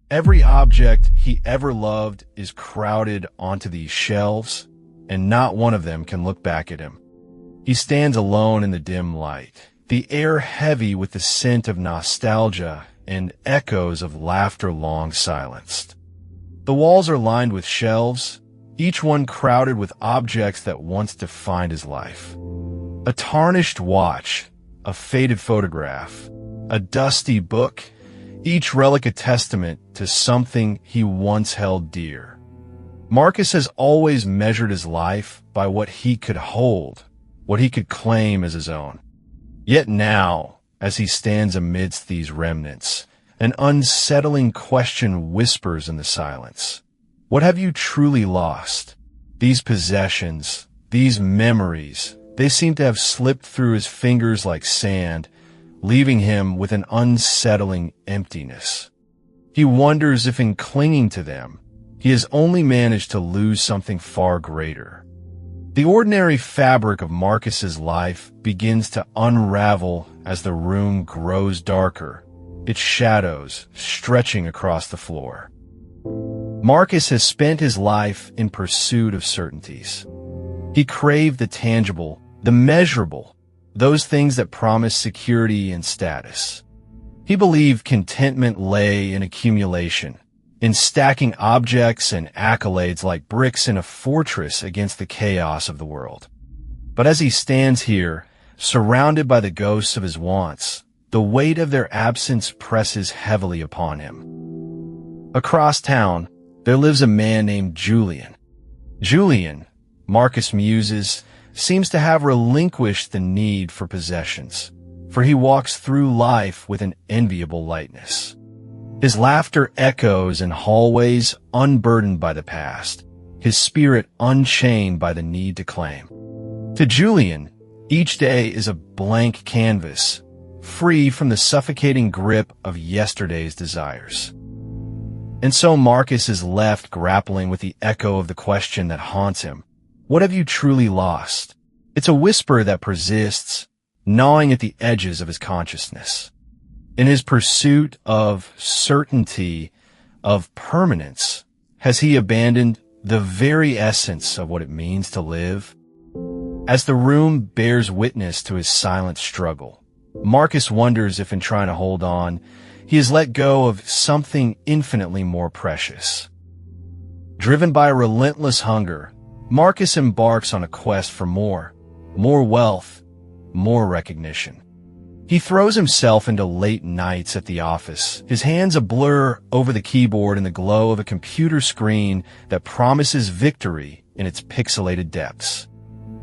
Every object he ever loved is crowded onto these shelves, and not one of them can look back at him. He stands alone in the dim light, the air heavy with the scent of nostalgia and echoes of laughter long silenced. The walls are lined with shelves, each one crowded with objects that once defined his life. A tarnished watch, a faded photograph, a dusty book, each relic a testament to something he once held dear. Marcus has always measured his life by what he could hold, what he could claim as his own. Yet now, as he stands amidst these remnants, an unsettling question whispers in the silence. What have you truly lost? These possessions, these memories, they seem to have slipped through his fingers like sand, leaving him with an unsettling emptiness. He wonders if in clinging to them, he has only managed to lose something far greater. The ordinary fabric of Marcus's life begins to unravel as the room grows darker, its shadows stretching across the floor. Marcus has spent his life in pursuit of certainties. He craved the tangible, the measurable, those things that promise security and status. He believed contentment lay in accumulation, in stacking objects and accolades like bricks in a fortress against the chaos of the world. But as he stands here, surrounded by the ghosts of his wants, the weight of their absence presses heavily upon him. Across town, there lives a man named Julian. Julian, Marcus muses, seems to have relinquished the need for possessions, for he walks through life with an enviable lightness. His laughter echoes in hallways unburdened by the past, his spirit unchained by the need to claim. To Julian, each day is a blank canvas, free from the suffocating grip of yesterday's desires. And so Marcus is left grappling with the echo of the question that haunts him. What have you truly lost? It's a whisper that persists, gnawing at the edges of his consciousness. In his pursuit of certainty, of permanence, has he abandoned the very essence of what it means to live? As the room bears witness to his silent struggle, Marcus wonders if in trying to hold on, he has let go of something infinitely more precious. Driven by a relentless hunger, Marcus embarks on a quest for more wealth, more recognition. He throws himself into late nights at the office, his hands a blur over the keyboard in the glow of a computer screen that promises victory in its pixelated depths.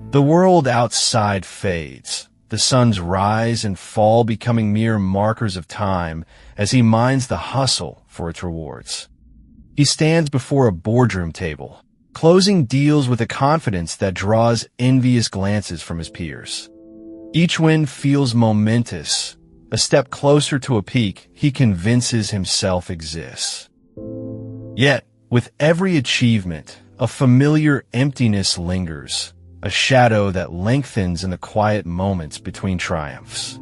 The world outside fades, the sun's rise and fall becoming mere markers of time as he mines the hustle for its rewards. He stands before a boardroom table, closing deals with a confidence that draws envious glances from his peers. Each win feels momentous. A step closer to a peak he convinces himself exists. Yet, with every achievement, a familiar emptiness lingers, a shadow that lengthens in the quiet moments between triumphs.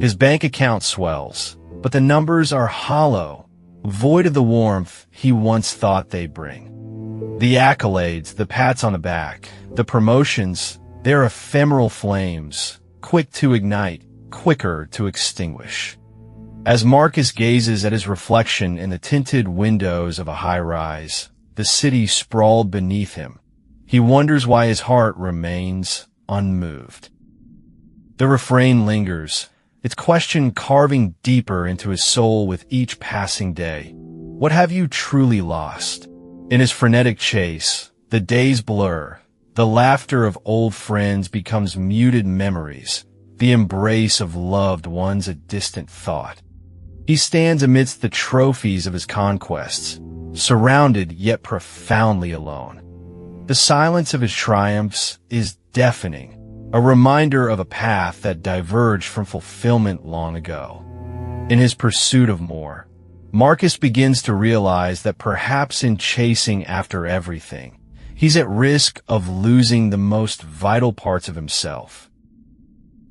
His bank account swells, but the numbers are hollow, void of the warmth he once thought they'd bring. The accolades, the pats on the back, the promotions, they're ephemeral flames, quick to ignite, quicker to extinguish. As Marcus gazes at his reflection in the tinted windows of a high-rise, the city sprawled beneath him, he wonders why his heart remains unmoved. The refrain lingers, its question carving deeper into his soul with each passing day. What have you truly lost? In his frenetic chase, the days blur. The laughter of old friends becomes muted memories, the embrace of loved ones a distant thought. He stands amidst the trophies of his conquests, surrounded yet profoundly alone. The silence of his triumphs is deafening, a reminder of a path that diverged from fulfillment long ago. In his pursuit of more, Marcus begins to realize that perhaps in chasing after everything, he's at risk of losing the most vital parts of himself.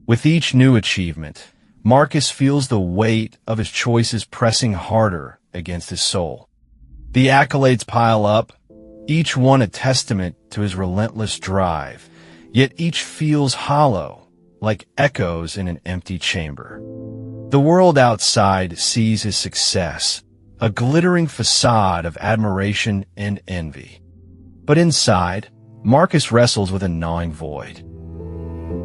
With each new achievement, Marcus feels the weight of his choices pressing harder against his soul. The accolades pile up, each one a testament to his relentless drive, yet each feels hollow, like echoes in an empty chamber. The world outside sees his success, a glittering facade of admiration and envy. But inside, Marcus wrestles with a gnawing void.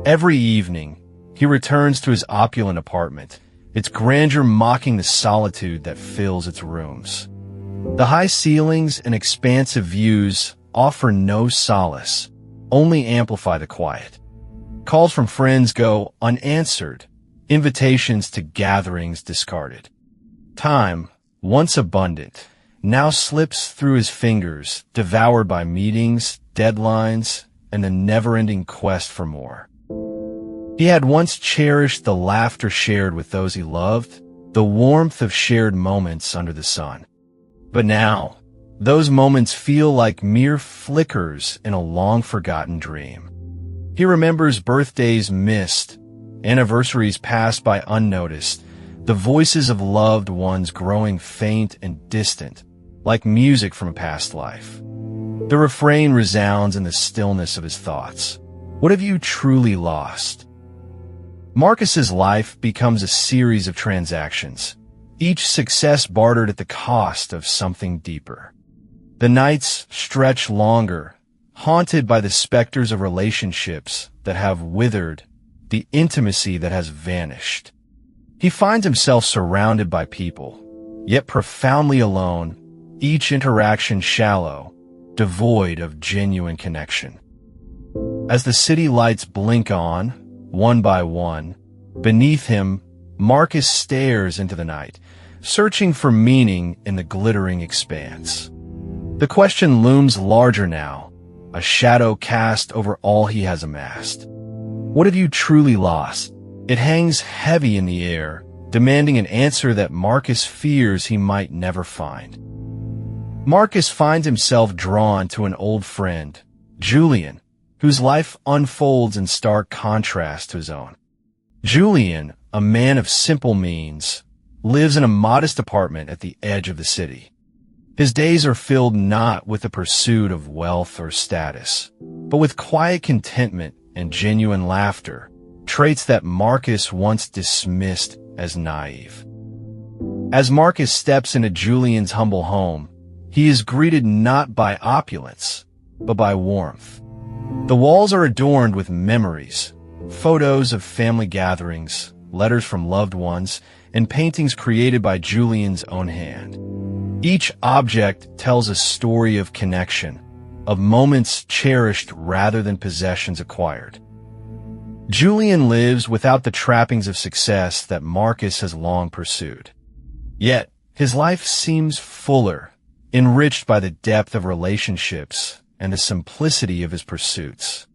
Every evening, he returns to his opulent apartment, its grandeur mocking the solitude that fills its rooms. The high ceilings and expansive views offer no solace, only amplify the quiet. Calls from friends go unanswered, invitations to gatherings discarded. Time, once abundant, now slips through his fingers, devoured by meetings, deadlines, and the never-ending quest for more. He had once cherished the laughter shared with those he loved, the warmth of shared moments under the sun. But now, those moments feel like mere flickers in a long-forgotten dream. He remembers birthdays missed, anniversaries passed by unnoticed, the voices of loved ones growing faint and distant, like music from a past life. The refrain resounds in the stillness of his thoughts. What have you truly lost? Marcus's life becomes a series of transactions, each success bartered at the cost of something deeper. The nights stretch longer, haunted by the specters of relationships that have withered, the intimacy that has vanished. He finds himself surrounded by people, yet profoundly alone, each interaction shallow, devoid of genuine connection. As the city lights blink on, one by one, beneath him, Marcus stares into the night, searching for meaning in the glittering expanse. The question looms larger now, a shadow cast over all he has amassed. What have you truly lost? It hangs heavy in the air, demanding an answer that Marcus fears he might never find. Marcus finds himself drawn to an old friend, Julian, whose life unfolds in stark contrast to his own. Julian, a man of simple means, lives in a modest apartment at the edge of the city. His days are filled not with the pursuit of wealth or status, but with quiet contentment and genuine laughter, traits that Marcus once dismissed as naive. As Marcus steps into Julian's humble home, he is greeted not by opulence, but by warmth. The walls are adorned with memories, photos of family gatherings, letters from loved ones, and paintings created by Julian's own hand. Each object tells a story of connection, of moments cherished rather than possessions acquired. Julian lives without the trappings of success that Marcus has long pursued. Yet, his life seems fuller, enriched by the depth of relationships and the simplicity of his pursuits.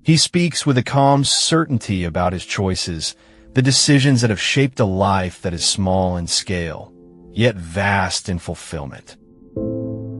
He speaks with a calm certainty about his choices, the decisions that have shaped a life that is small in scale, yet vast in fulfillment.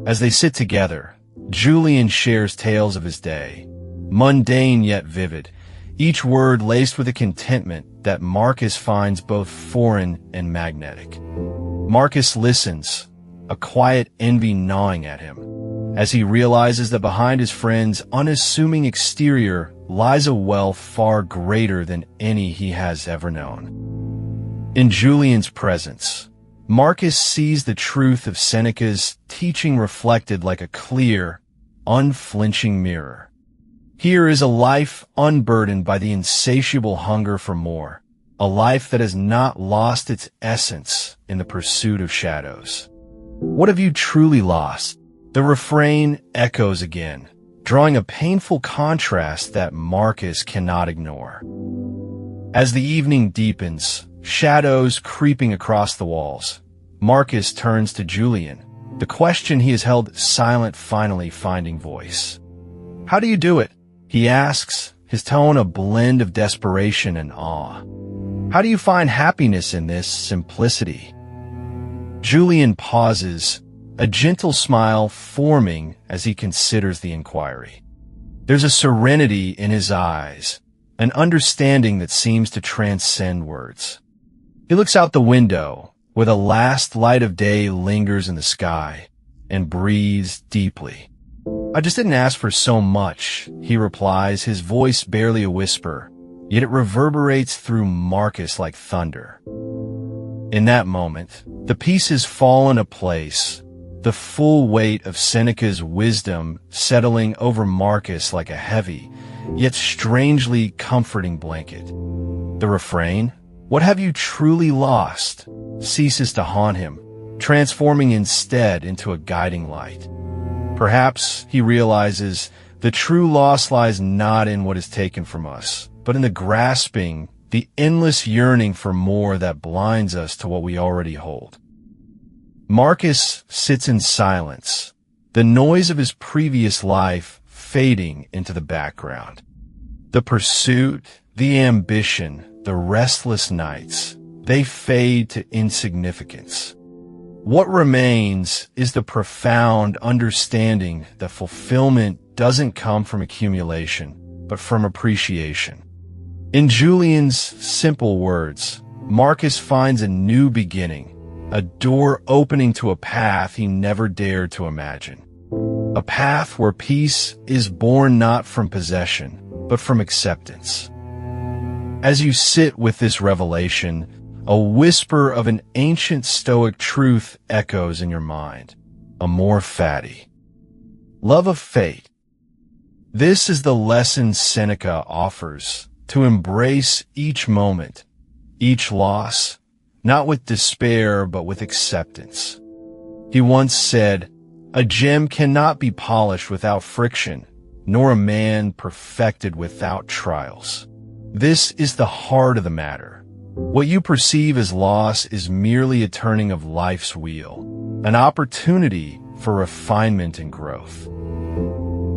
As they sit together, Julian shares tales of his day, mundane yet vivid, each word laced with a contentment that Marcus finds both foreign and magnetic. Marcus listens, a quiet envy gnawing at him, as he realizes that behind his friend's unassuming exterior lies a wealth far greater than any he has ever known. In Julian's presence, Marcus sees the truth of Seneca's teaching reflected like a clear, unflinching mirror. Here is a life unburdened by the insatiable hunger for more, a life that has not lost its essence in the pursuit of shadows. What have you truly lost? The refrain echoes again, drawing a painful contrast that Marcus cannot ignore. As the evening deepens, shadows creeping across the walls, Marcus turns to Julian, the question he has held silent finally finding voice. How do you do it? He asks, his tone a blend of desperation and awe. How do you find happiness in this simplicity? Julian pauses, a gentle smile forming as he considers the inquiry. There's a serenity in his eyes, an understanding that seems to transcend words. He looks out the window, where the last light of day lingers in the sky, and breathes deeply. "I just didn't ask for so much," he replies, his voice barely a whisper, yet it reverberates through Marcus like thunder. In that moment, the pieces fall into place, the full weight of Seneca's wisdom settling over Marcus like a heavy, yet strangely comforting blanket. The refrain, "What have you truly lost?" ceases to haunt him, transforming instead into a guiding light. Perhaps, he realizes, the true loss lies not in what is taken from us, but in the grasping, the endless yearning for more that blinds us to what we already hold. Marcus sits in silence, the noise of his previous life fading into the background. The pursuit, the ambition, the restless nights, they fade to insignificance. What remains is the profound understanding that fulfillment doesn't come from accumulation, but from appreciation. In Julian's simple words, Marcus finds a new beginning, a door opening to a path he never dared to imagine. A path where peace is born not from possession, but from acceptance. As you sit with this revelation, a whisper of an ancient Stoic truth echoes in your mind. Amor fati. Love of fate. This is the lesson Seneca offers, to embrace each moment, each loss, not with despair but with acceptance. He once said, "A gem cannot be polished without friction, nor a man perfected without trials." This is the heart of the matter. What you perceive as loss is merely a turning of life's wheel, an opportunity for refinement and growth.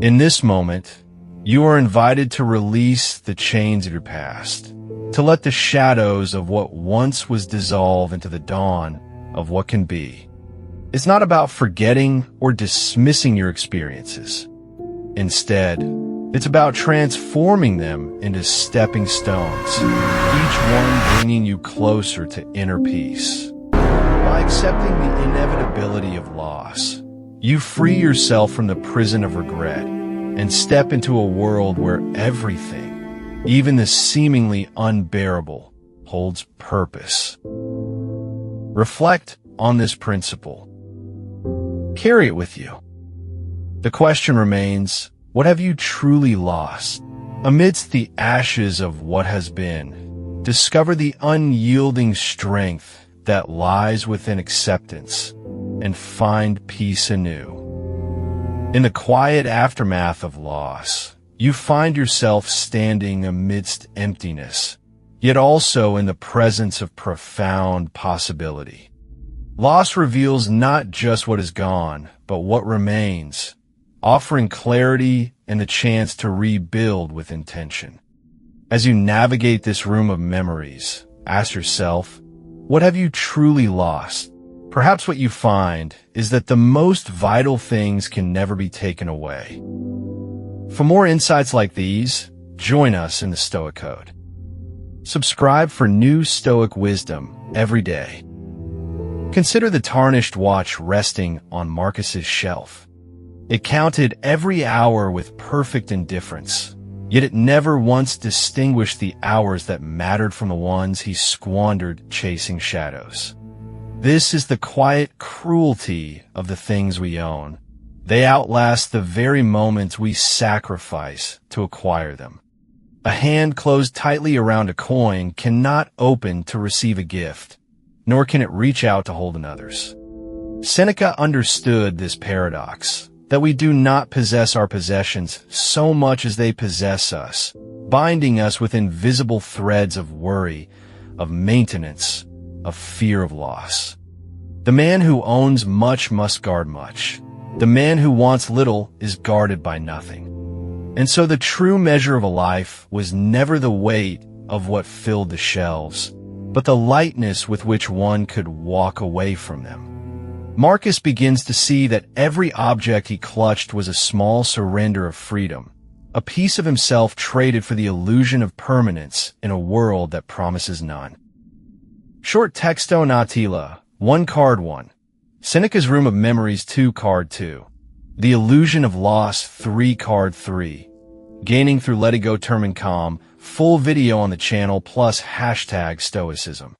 In this moment, you are invited to release the chains of your past, to let the shadows of what once was dissolve into the dawn of what can be. It's not about forgetting or dismissing your experiences. Instead, it's about transforming them into stepping stones, each one bringing you closer to inner peace. By accepting the inevitability of loss, you free yourself from the prison of regret and step into a world where everything, even the seemingly unbearable, holds purpose. Reflect on this principle. Carry it with you. The question remains, what have you truly lost? Amidst the ashes of what has been, discover the unyielding strength that lies within acceptance and find peace anew. In the quiet aftermath of loss, you find yourself standing amidst emptiness, yet also in the presence of profound possibility. Loss reveals not just what is gone, but what remains, offering clarity and the chance to rebuild with intention. As you navigate this room of memories, ask yourself, what have you truly lost? Perhaps what you find is that the most vital things can never be taken away. For more insights like these, join us in the Stoic Code. Subscribe for new Stoic wisdom every day. Consider the tarnished watch resting on Marcus's shelf. It counted every hour with perfect indifference, yet it never once distinguished the hours that mattered from the ones he squandered chasing shadows. This is the quiet cruelty of the things we own. They outlast the very moments we sacrifice to acquire them. A hand closed tightly around a coin cannot open to receive a gift, nor can it reach out to hold another's. Seneca understood this paradox, that we do not possess our possessions so much as they possess us, binding us with invisible threads of worry, of maintenance, of fear of loss. The man who owns much must guard much. The man who wants little is guarded by nothing. And so the true measure of a life was never the weight of what filled the shelves, but the lightness with which one could walk away from them. Marcus begins to see that every object he clutched was a small surrender of freedom, a piece of himself traded for the illusion of permanence in a world that promises none. Short texto natila, 1 card 1. Seneca's Room of Memories 2 card 2. The Illusion of Loss 3 card 3. Gaining through Let It Go Term and Calm, full video on the channel plus hashtag Stoicism.